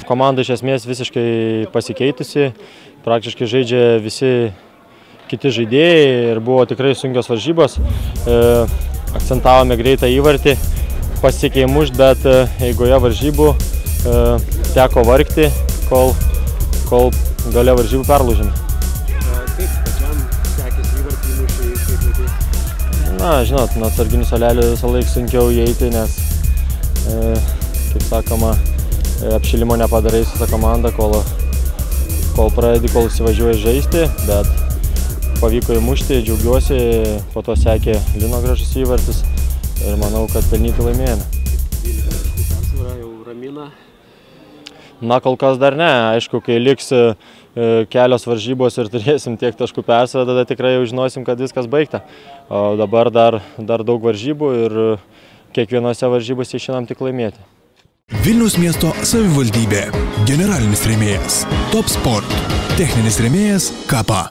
komanda iš esmės visiškai pasikeitusi, praktiškai žaidžia visi kiti žaidėjai ir buvo tikrai sunkios varžybos. Akcentavome greitą įvartį, pasiekė įmušt, bet eigoje varžybų teko vargti, kol gale varžybų perlūžėme. Kaip pačiam sekėsi įvartį įmušti, kaip laikai? Na, žinot, nuo atsarginių suolelių visą laiką sunkiau įeiti, nes, kaip sakoma, apšilimo nepadarai su ta komanda, kol pradedi, kol įsivažiuoji žaisti, bet pavyko įmušti, džiaugiuosi, po to sekė Lino gražus įvartis ir manau, kad pelnytai laimėjome. 12 taškų persvara jau ramina? Na, kol kas dar ne. Aišku, kai liks kelios varžybos ir turėsim tiek taškų persvarą, tada tikrai jau žinosim, kad viskas baigta. O dabar dar daug varžybų ir kiekvienose varžybose išeinam tik laimėti. Vilniaus miesto savivaldybė. Generalinis rėmėjas Top Sport. Techninis rėmėjas Kapa.